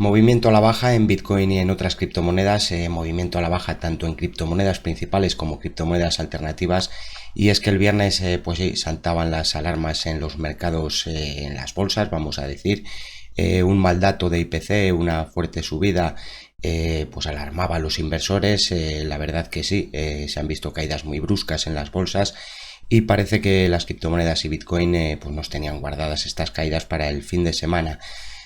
Movimiento a la baja en Bitcoin y en otras criptomonedas, movimiento a la baja tanto en criptomonedas principales como criptomonedas alternativas. Y es que el viernes, pues sí, saltaban las alarmas en los mercados, en las bolsas, vamos a decir. Un mal dato de IPC, una fuerte subida, pues alarmaba a los inversores. La verdad que sí, se han visto caídas muy bruscas en las bolsas. Y parece que las criptomonedas y Bitcoin pues nos tenían guardadas estas caídas para el fin de semana.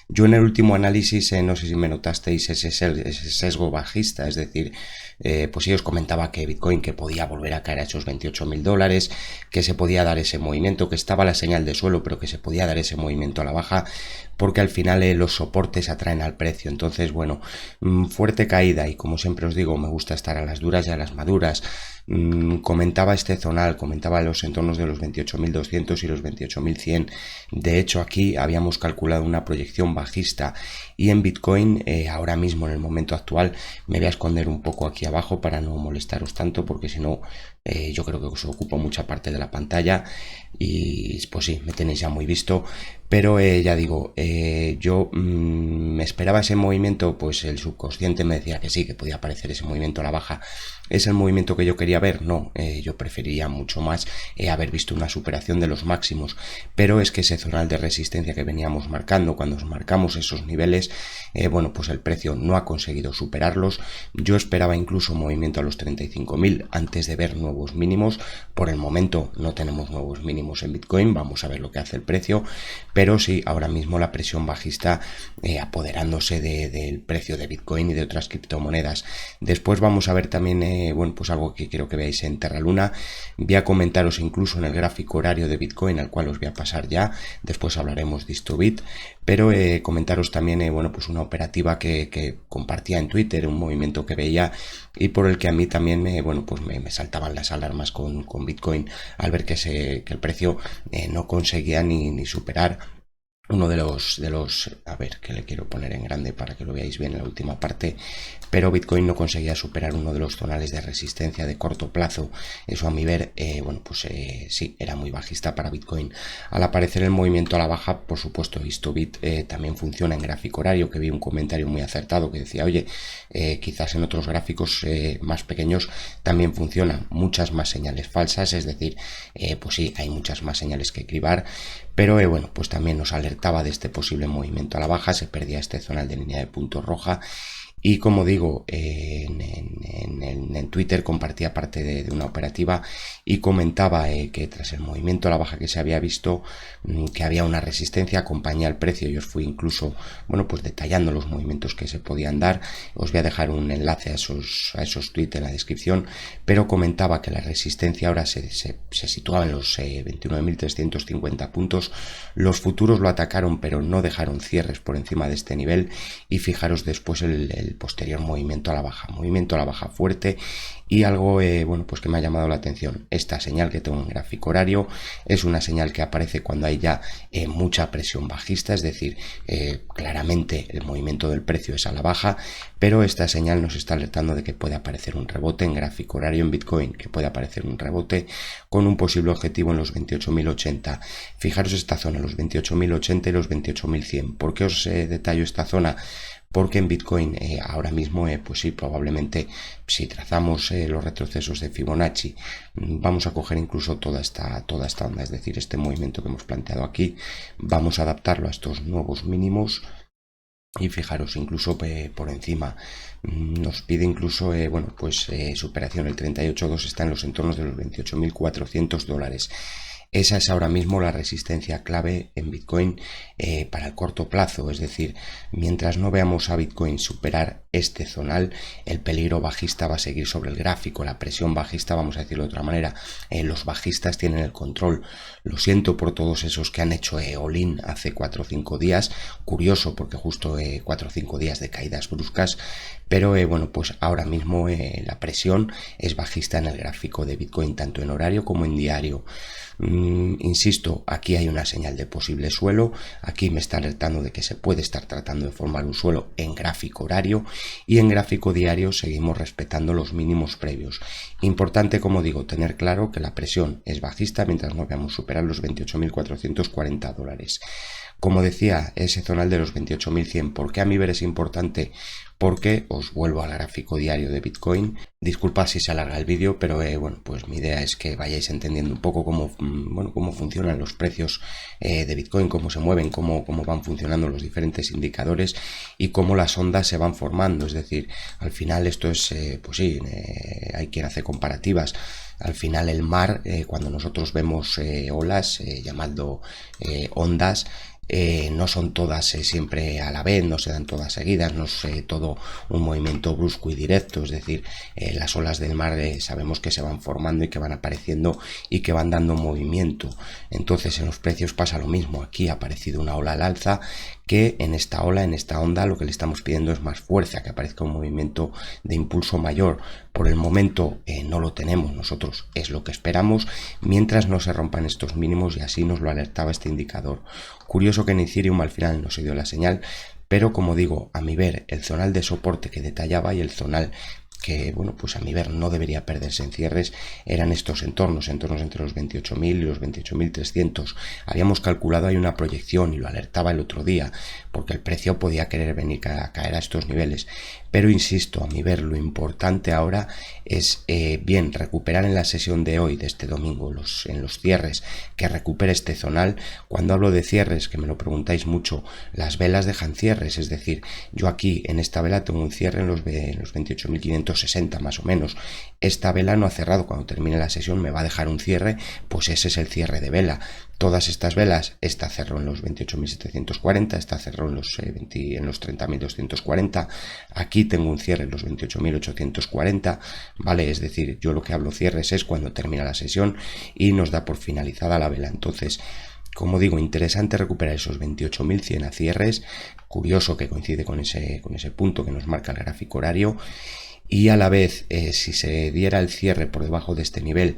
Yo en el último análisis, no sé si me notasteis ese sesgo bajista, es decir, pues sí os comentaba que Bitcoin que podía volver a caer a esos 28.000 dólares, que se podía dar ese movimiento, que estaba la señal de suelo, pero que se podía dar ese movimiento a la baja, porque al final los soportes atraen al precio. Entonces, bueno, fuerte caída y como siempre os digo, me gusta estar a las duras y a las maduras. Comentaba este zonal, comentaba los entornos de los 28.200 y los 28.100. De hecho, aquí habíamos calculado una proyección bajista y en Bitcoin, ahora mismo en el momento actual, me voy a esconder un poco aquí abajo para no molestaros tanto, porque si no, yo creo que os ocupo mucha parte de la pantalla y pues sí, me tenéis ya muy visto. Pero ya digo, yo me esperaba ese movimiento, pues el subconsciente me decía que sí, que podía aparecer ese movimiento a la baja. ¿Es el movimiento que yo quería ver? No, yo preferiría mucho más haber visto una superación de los máximos, pero es que ese zonal de resistencia que veníamos marcando, cuando marcamos esos niveles, bueno, pues el precio no ha conseguido superarlos. Yo esperaba incluso movimiento a los 35.000 antes de ver nuevos mínimos. Por el momento no tenemos nuevos mínimos en Bitcoin, vamos a ver lo que hace el precio, pero sí, ahora mismo la presión bajista apoderándose del precio de Bitcoin y de otras criptomonedas. Después vamos a ver también, bueno, pues algo que quiero que veáis en Terra Luna. Voy a comentaros incluso en el gráfico horario de Bitcoin, al cual os voy a pasar ya. Después hablaremos de Istobit, pero comentaros también, bueno, pues una operativa que compartía en Twitter, un movimiento que veía y por el que a mí también bueno, pues me saltaban las alarmas con Bitcoin al ver que el precio no conseguía ni superar uno a ver, que le quiero poner en grande para que lo veáis bien en la última parte, pero Bitcoin no conseguía superar uno de los zonales de resistencia de corto plazo. Eso a mi ver, bueno, pues sí, era muy bajista para Bitcoin. Al aparecer el movimiento a la baja, por supuesto, Istobit también funciona en gráfico horario, que vi un comentario muy acertado que decía, oye, quizás en otros gráficos más pequeños también funcionan muchas más señales falsas, es decir, pues sí, hay muchas más señales que cribar, pero bueno, pues también nos alertaba de este posible movimiento a la baja, se perdía este zonal de línea de puntos roja. Y como digo, en Twitter compartía parte de una operativa y comentaba que tras el movimiento a la baja que se había visto, que había una resistencia, acompañé al precio y os fui incluso, bueno, pues detallando los movimientos que se podían dar. Os voy a dejar un enlace a esos tweets en la descripción, pero comentaba que la resistencia ahora se situaba en los 29.350 puntos. Los futuros lo atacaron, pero no dejaron cierres por encima de este nivel y fijaros después el posterior movimiento a la baja fuerte. Y algo, bueno, pues que me ha llamado la atención, esta señal que tengo en gráfico horario es una señal que aparece cuando hay ya mucha presión bajista, es decir, claramente el movimiento del precio es a la baja, pero esta señal nos está alertando de que puede aparecer un rebote en gráfico horario en Bitcoin, que puede aparecer un rebote con un posible objetivo en los 28.080. Fijaros esta zona, los 28.080 y los 28.100. ¿Por qué os detallo esta zona? Porque en Bitcoin ahora mismo, pues sí, probablemente si trazamos los retrocesos de Fibonacci, vamos a coger incluso toda esta onda, es decir, este movimiento que hemos planteado aquí, vamos a adaptarlo a estos nuevos mínimos. Y fijaros, incluso por encima nos pide incluso, bueno, pues superación. El 38.2 está en los entornos de los 28.400 dólares. Esa es ahora mismo la resistencia clave en Bitcoin para el corto plazo, es decir, mientras no veamos a Bitcoin superar este zonal, el peligro bajista va a seguir sobre el gráfico, la presión bajista, vamos a decirlo de otra manera, los bajistas tienen el control. Lo siento por todos esos que han hecho all-in hace 4 o 5 días, curioso porque justo 4 o 5 días de caídas bruscas, pero bueno, pues ahora mismo la presión es bajista en el gráfico de Bitcoin, tanto en horario como en diario. Insisto, aquí hay una señal de posible suelo, aquí me está alertando de que se puede estar tratando de formar un suelo en gráfico horario, y en gráfico diario seguimos respetando los mínimos previos. Importante, como digo, tener claro que la presión es bajista mientras no veamos superar los 28.440 dólares. Como decía, ese zonal de los 28.100, ¿por qué a mi ver es importante? Porque os vuelvo al gráfico diario de Bitcoin. Disculpad si se alarga el vídeo, pero bueno, pues mi idea es que vayáis entendiendo un poco cómo funcionan los precios de Bitcoin, cómo se mueven, cómo van funcionando los diferentes indicadores y cómo las ondas se van formando. Es decir, al final esto es, pues sí, hay quien hace comparativas. Al final el mar, cuando nosotros vemos olas, llamando ondas, no son todas siempre a la vez, no se dan todas seguidas, no es todo un movimiento brusco y directo. Es decir, las olas del mar sabemos que se van formando y que van apareciendo y que van dando movimiento. Entonces en los precios pasa lo mismo. Aquí ha aparecido una ola al alza, que en esta ola, en esta onda, lo que le estamos pidiendo es más fuerza, que aparezca un movimiento de impulso mayor. Por el momento no lo tenemos nosotros, es lo que esperamos, mientras no se rompan estos mínimos, y así nos lo alertaba este indicador. Curioso que en Ethereum al final no se dio la señal, pero como digo, a mi ver, el zonal de soporte que detallaba y el zonal que, bueno, pues a mi ver no debería perderse en cierres, eran estos entornos entre los 28.000 y los 28.300. Habíamos calculado ahí una proyección y lo alertaba el otro día, porque el precio podía querer venir a caer a estos niveles. Pero insisto, a mi ver, lo importante ahora es bien recuperar en la sesión de hoy, de este domingo, en los cierres, que recupere este zonal. Cuando hablo de cierres, que me lo preguntáis mucho, las velas dejan cierres, es decir, yo aquí en esta vela tengo un cierre en los 28.560 más o menos. Esta vela no ha cerrado, cuando termine la sesión me va a dejar un cierre, pues ese es el cierre de vela. Todas estas velas, esta cerró en los 28.740, esta cerró en los 30.240, aquí tengo un cierre en los 28.840, ¿vale? Es decir, yo lo que hablo cierres es cuando termina la sesión y nos da por finalizada la vela. Entonces, como digo, interesante recuperar esos 28.100 a cierres. Curioso que coincide con ese punto que nos marca el gráfico horario. Y a la vez, si se diera el cierre por debajo de este nivel,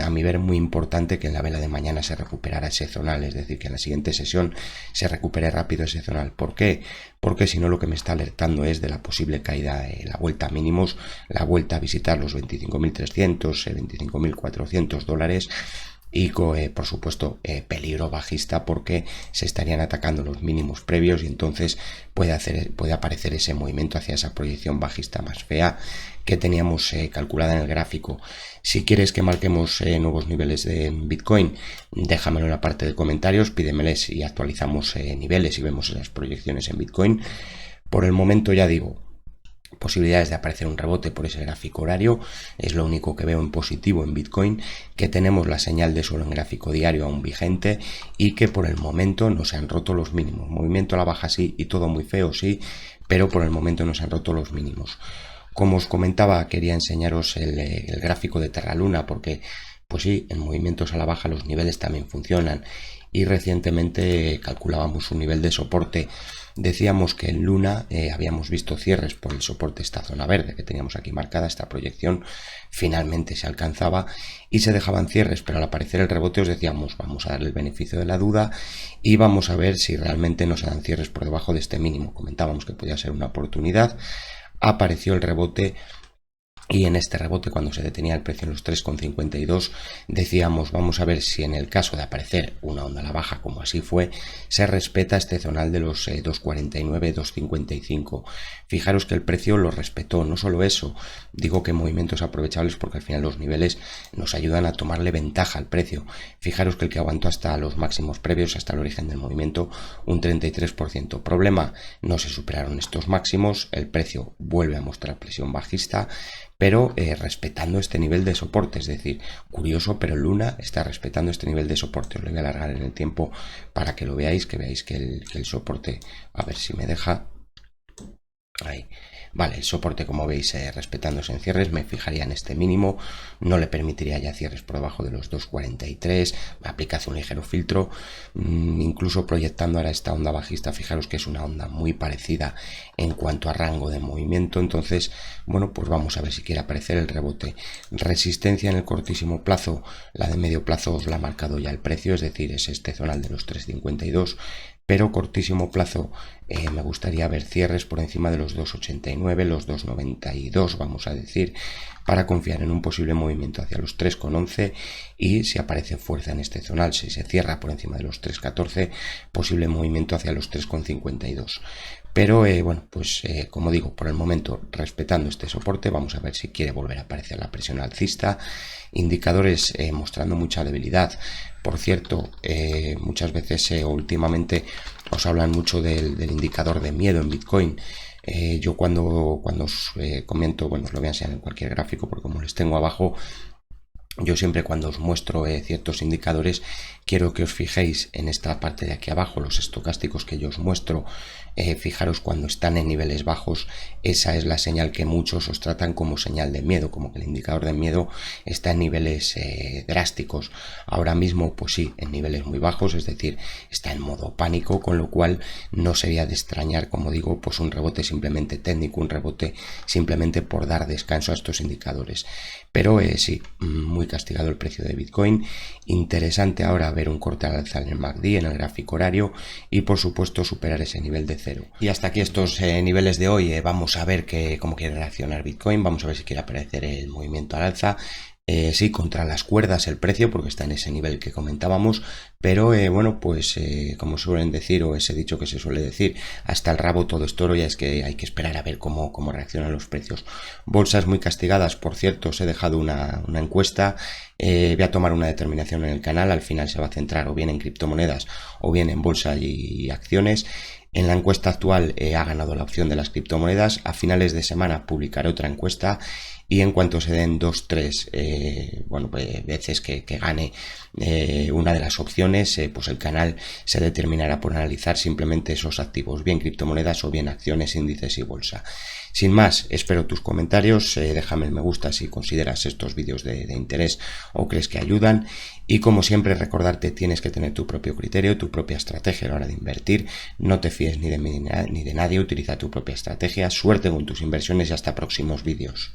a mi ver muy importante que en la vela de mañana se recuperara ese zonal, es decir, que en la siguiente sesión se recupere rápido ese zonal. ¿Por qué? Porque si no, lo que me está alertando es de la posible caída, la vuelta a mínimos, la vuelta a visitar los 25.300, 25.400 dólares. Y por supuesto peligro bajista, porque se estarían atacando los mínimos previos y entonces puede aparecer ese movimiento hacia esa proyección bajista más fea que teníamos calculada en el gráfico. Si quieres que marquemos nuevos niveles de Bitcoin, déjamelo en la parte de comentarios, pídemeles y actualizamos niveles y vemos esas proyecciones en Bitcoin. Por el momento, ya digo, posibilidades de aparecer un rebote por ese gráfico horario, es lo único que veo en positivo en Bitcoin, que tenemos la señal de suelo en gráfico diario aún vigente y que por el momento no se han roto los mínimos. Movimiento a la baja sí y todo muy feo sí, pero por el momento no se han roto los mínimos. Como os comentaba, quería enseñaros el gráfico de Terra Luna, porque pues sí, en movimientos a la baja los niveles también funcionan, y recientemente calculábamos un nivel de soporte. Decíamos que en Luna habíamos visto cierres por el soporte, esta zona verde que teníamos aquí marcada, esta proyección finalmente se alcanzaba y se dejaban cierres, pero al aparecer el rebote os decíamos, vamos a darle el beneficio de la duda y vamos a ver si realmente nos dan cierres por debajo de este mínimo. Comentábamos que podía ser una oportunidad, apareció el rebote. Y en este rebote, cuando se detenía el precio en los 3,52, decíamos, vamos a ver si en el caso de aparecer una onda a la baja, como así fue, se respeta este zonal de los 2,49, 2,55. Fijaros que el precio lo respetó. No solo eso, digo que movimientos aprovechables porque al final los niveles nos ayudan a tomarle ventaja al precio. Fijaros que el que aguantó hasta los máximos previos, hasta el origen del movimiento, un 33%. Problema, no se superaron estos máximos, el precio vuelve a mostrar presión bajista, pero respetando este nivel de soporte. Es decir, curioso, pero Luna está respetando este nivel de soporte. Os lo voy a alargar en el tiempo para que lo veáis, que el soporte, a ver si me deja, ahí, Vale, el soporte, como veis, respetándose en cierres, me fijaría en este mínimo, no le permitiría ya cierres por debajo de los 2,43, aplica un ligero filtro, incluso proyectando ahora esta onda bajista, fijaros que es una onda muy parecida en cuanto a rango de movimiento. Entonces, bueno, pues vamos a ver si quiere aparecer el rebote. Resistencia en el cortísimo plazo, la de medio plazo os la ha marcado ya el precio, es decir, es este zonal de los 3,52, pero cortísimo plazo me gustaría ver cierres por encima de los 2,89, los 2,92, vamos a decir, para confiar en un posible movimiento hacia los 3,11, y si aparece fuerza en este zonal, si se cierra por encima de los 3,14, posible movimiento hacia los 3,52. Pero bueno, pues como digo, por el momento respetando este soporte, vamos a ver si quiere volver a aparecer la presión alcista. Indicadores mostrando mucha debilidad. Por cierto, muchas veces últimamente os hablan mucho del indicador de miedo en Bitcoin. Yo cuando os comento, bueno, os lo voy a enseñar en cualquier gráfico porque como les tengo abajo, yo siempre cuando os muestro ciertos indicadores quiero que os fijéis en esta parte de aquí abajo, los estocásticos que yo os muestro. Fijaros cuando están en niveles bajos, esa es la señal que muchos os tratan como señal de miedo, como que el indicador de miedo está en niveles drásticos. Ahora mismo, pues sí, en niveles muy bajos, es decir, está en modo pánico, con lo cual no sería de extrañar, como digo, pues un rebote simplemente técnico, un rebote simplemente por dar descanso a estos indicadores. Pero sí, muy castigado el precio de Bitcoin. Interesante ahora ver un corte al alza en el MACD, en el gráfico horario, y por supuesto superar ese nivel de cero. Y hasta aquí estos niveles de hoy. Vamos a ver cómo quiere reaccionar Bitcoin, vamos a ver si quiere aparecer el movimiento al alza. Sí, contra las cuerdas el precio, porque está en ese nivel que comentábamos, pero bueno, pues como suelen decir, o ese dicho que se suele decir, hasta el rabo todo es toro, ya es que hay que esperar a ver cómo reaccionan los precios. Bolsas muy castigadas, por cierto, os he dejado una encuesta, voy a tomar una determinación en el canal, al final se va a centrar o bien en criptomonedas o bien en bolsa y acciones. En la encuesta actual ha ganado la opción de las criptomonedas. A finales de semana publicaré otra encuesta y en cuanto se den 2-3 veces que gane una de las opciones, pues el canal se determinará por analizar simplemente esos activos, bien criptomonedas o bien acciones, índices y bolsa. Sin más, espero tus comentarios, déjame el me gusta si consideras estos vídeos de interés o crees que ayudan, y como siempre recordarte, tienes que tener tu propio criterio, tu propia estrategia a la hora de invertir, no te fíes ni de mí ni de nadie, utiliza tu propia estrategia. Suerte con tus inversiones y hasta próximos vídeos.